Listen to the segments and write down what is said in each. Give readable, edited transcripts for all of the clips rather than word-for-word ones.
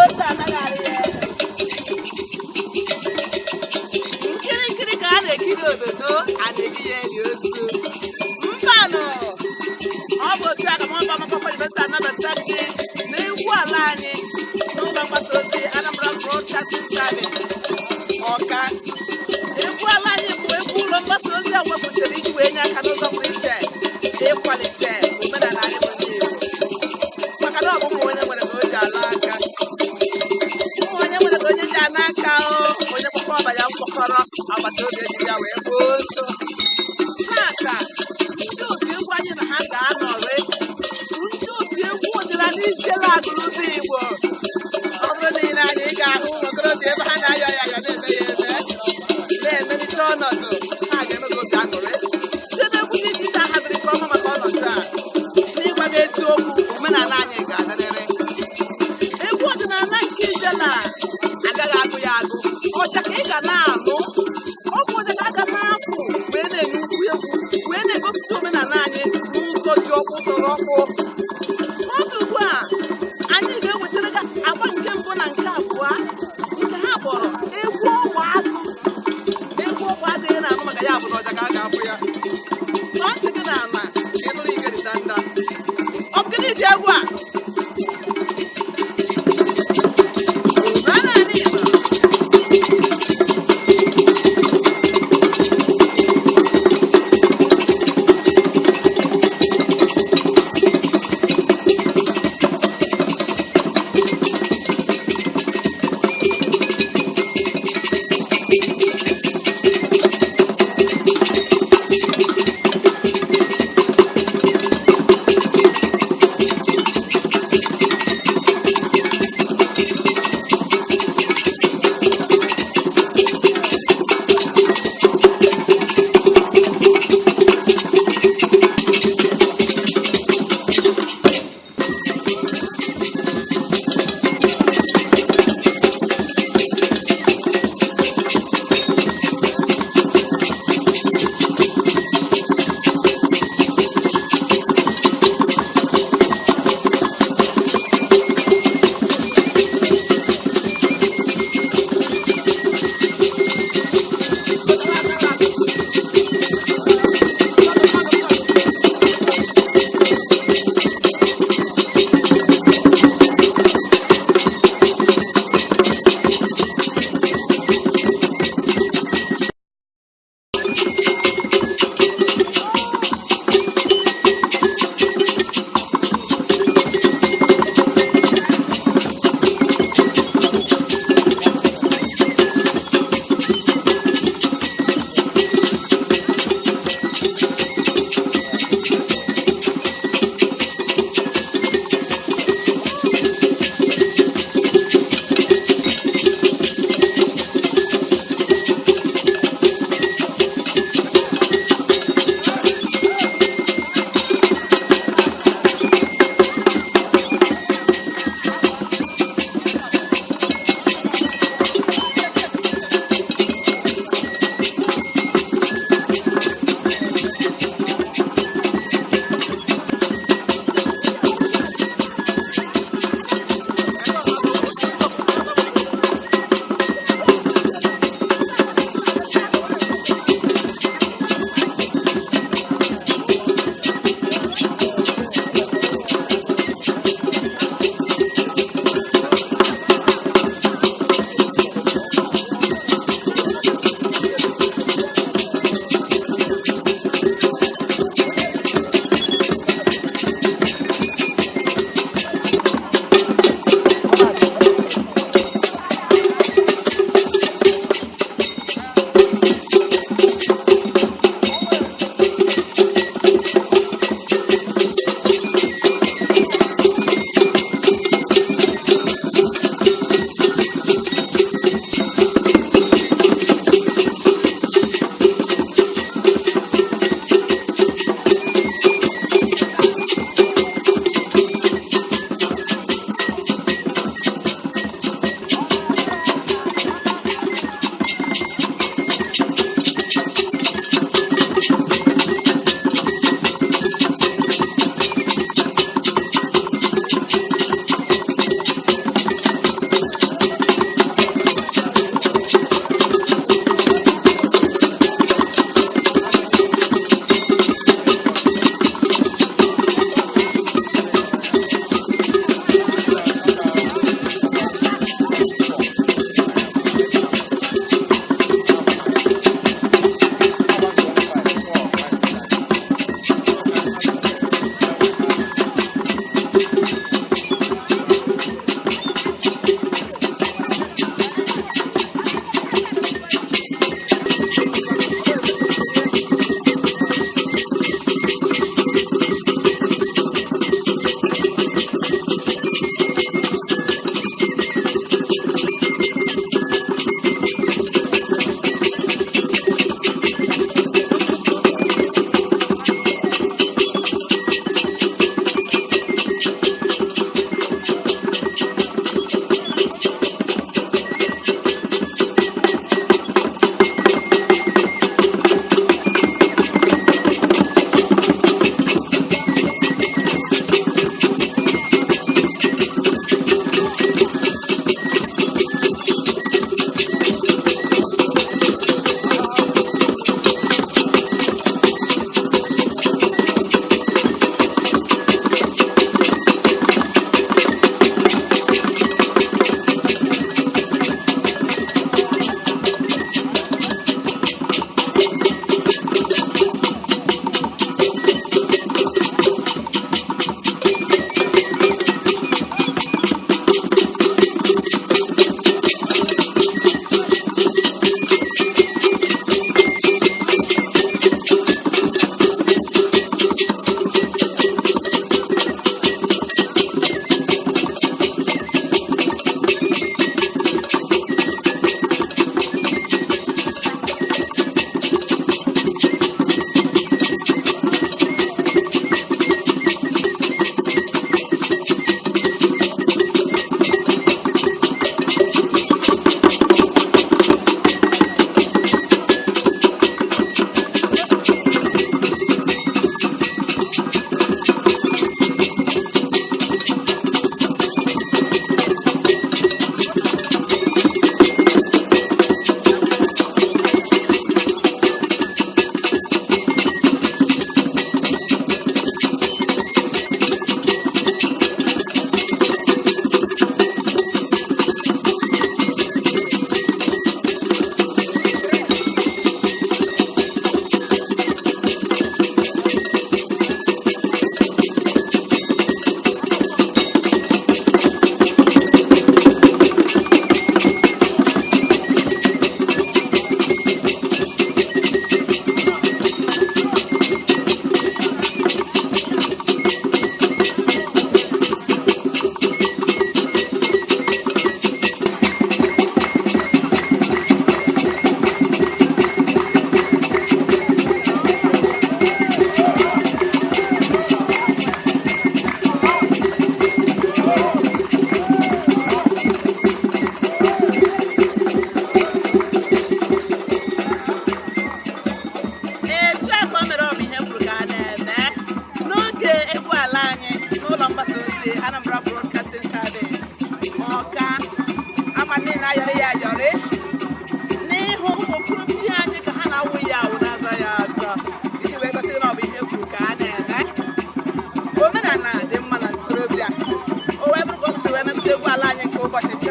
otu anaghị ya nkiri ka a na-ekiri obodo a na-eji ya eri ozu mbanụ ọ bụ otu aka mọba makpakpa ibesa anabata gị n'egwu ala anyị n'ụlọ mgbasa ozi Anambra Broadcasting Service Ọka. Egwu ala anyị bụ egwu ụlọ mgbasa ozi a wepụtara iji wee nye aka n'ụzọ pụrụ iche ịkwalite omenala anyị bụ ndị Igbo maka na ọ bụ ụmụ onye nwere ka o ji ala aka ụmụ onye nwere ka onye ji ana aka onye kpọkọ ọba ya mkpọkọrọ agbata obi eji ya wee gbuo nso n'aka ndị otu egwu anyị na ha ga-anọrị ndị otu egwu ọdịnala isiela agụrụzi Igbo ọ bụrụ niile anyị ga-ahụ ụmụ okorobịa ebe ha na-ayọ ya ya na-eme ya eme na-emelite ọnọdụ ha ga-emego obi aṅụrị site n'egwu dị iche iche ahaziri nke ọma maka ọnọdụ a n'ịgwa gị eziokwu omenala anyị ga-adịrịrị egwu ọdịnala nke ijele agaghị agụ ya agụ ọcha ka ị ga na-anụ ọ bụ ọcha ka a ga na-apụ wee na-enye ukwu egwu wee na-egosipụta omenala anyị n'ụzọ dị ọkpụ tọrọ ọkpụ n'oge ugbu a anyị ga-ewetara gị agba nke mbụ na nke abụọ nke ha kpọrọ egwu ọgba agụ egwu ọgba adịghị na-anụ maka ya bụ na ọja ka a ga-abụ ya ọ ntị gị na-ana ka ị nụrụ igerita nda ọ bụ gịnị dị egwu a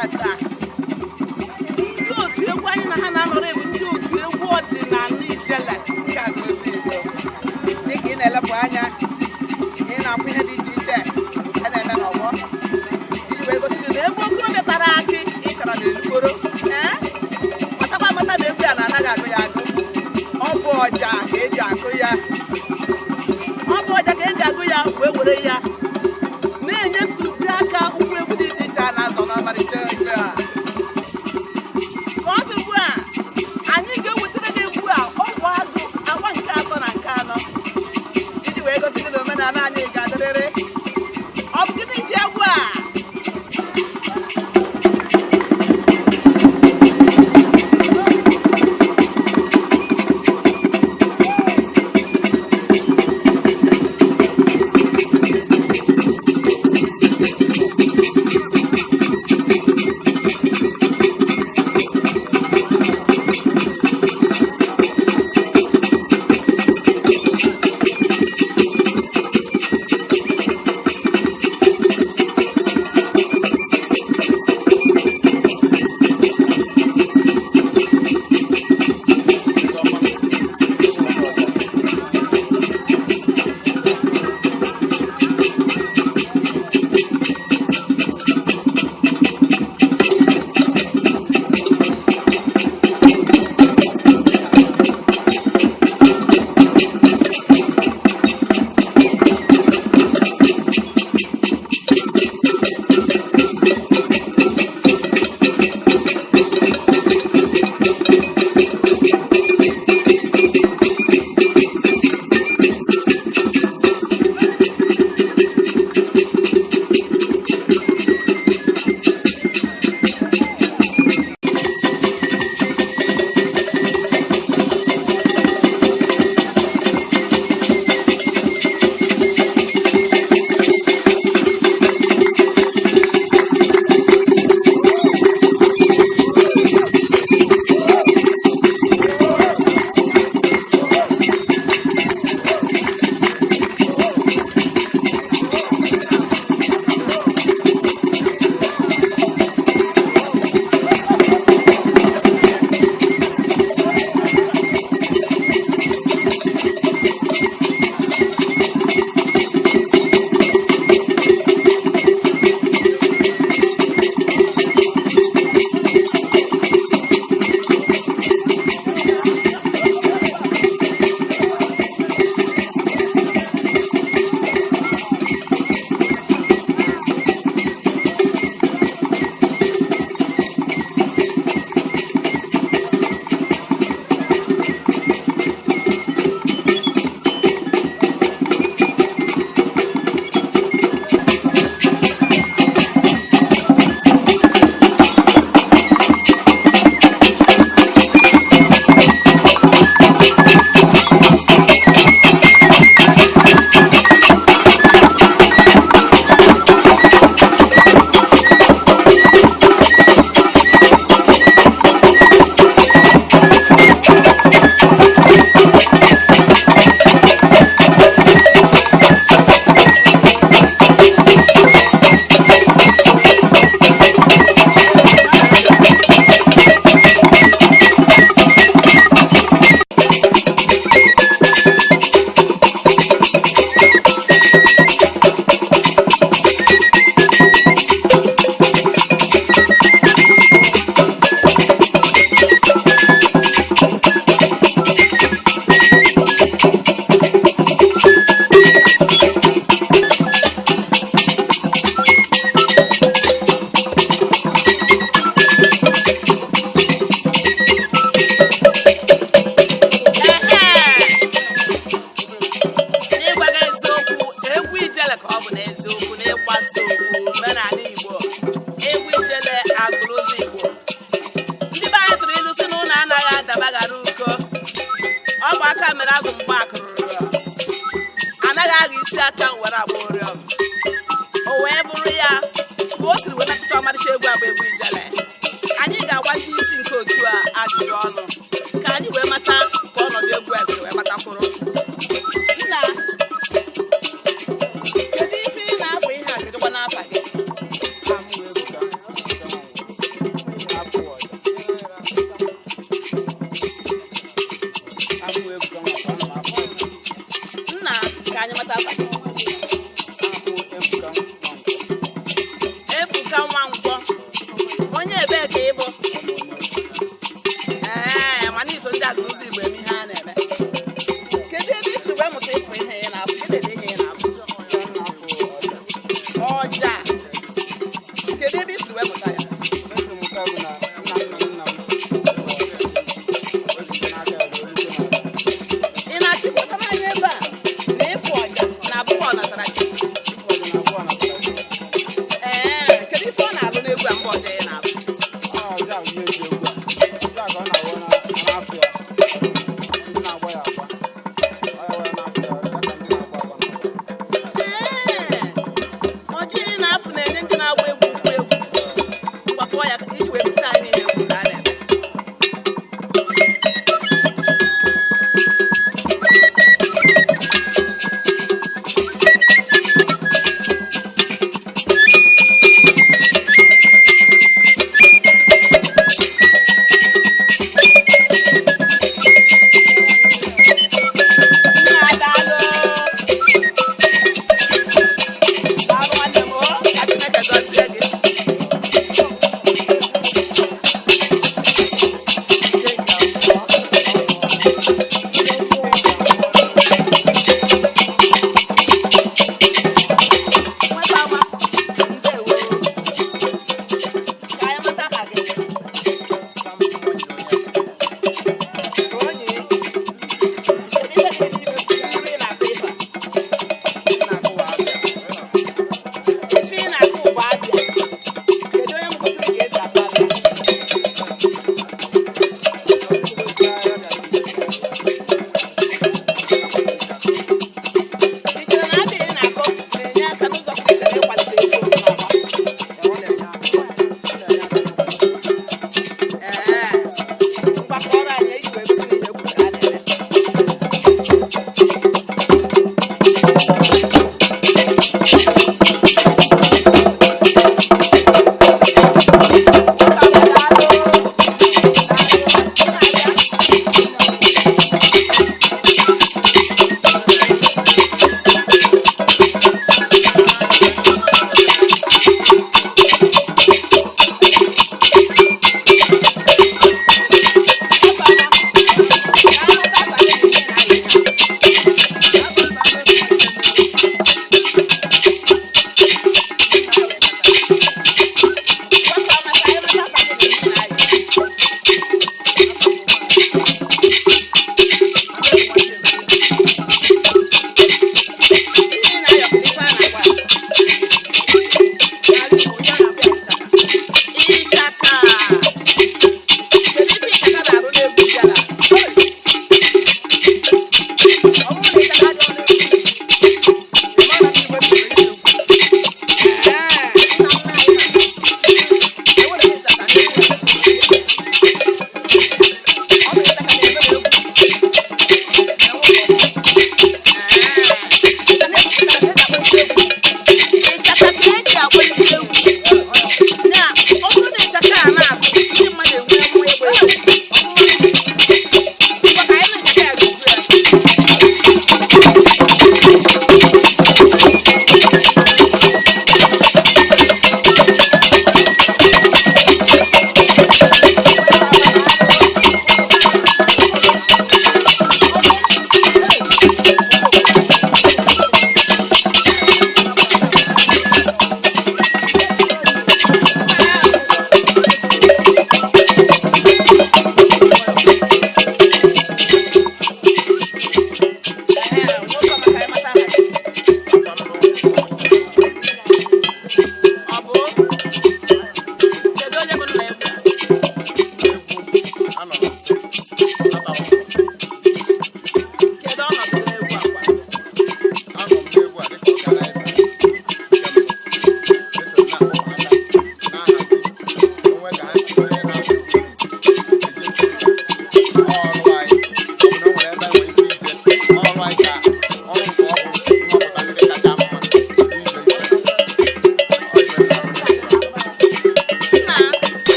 tata ndị otu egwu anyị na ha na-anọrọ bụ ndị otu egwu ọdịnala Ijele nke Agụlụzọ Igbo. Dịka ị na-elepụ anya ị na-akwụ ihe dị iche iche a na-eme n'ọgbọ iji wee gosi gị na egwu okorobịa tara akị ịchara na elukoro matakwa amata na egwu ya na-anaghị agụ ya agụ. Ọ bụ ọja ka eji agụ ya, wee were ya na-enye ntụziaka ụkwụ egwu dị iche iche a na-azọ n'ọmarịcha igwe a. Ka ọ dị ugbu a, anyị ga-ewetara gị egwu a ọgwụ agụ agba nke atọ na nke anọ iji wee gosi gị na omenala anyị ga-adịrịrị. Ọ bụ gịnị ji egwu a?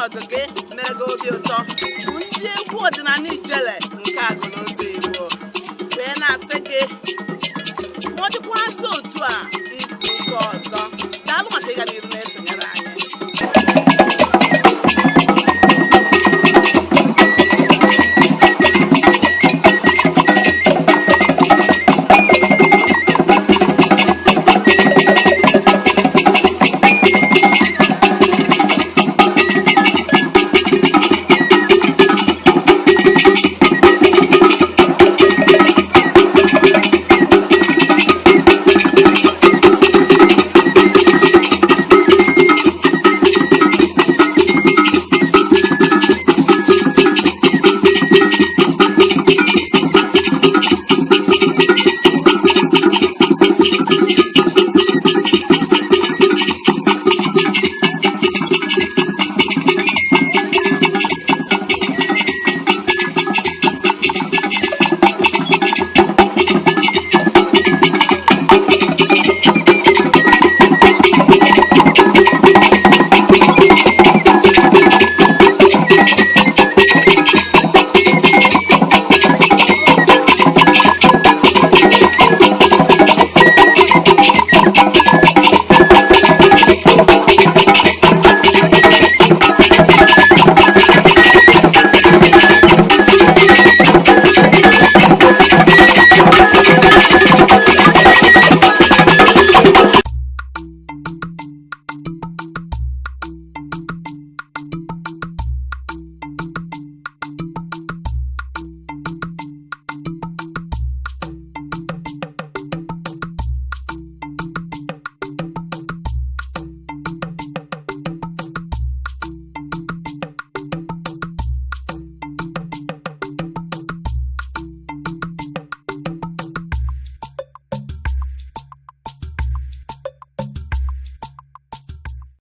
ọnọdụ gị mere gị obi ụtọ bụ ndị egwu ọdịnala Ijele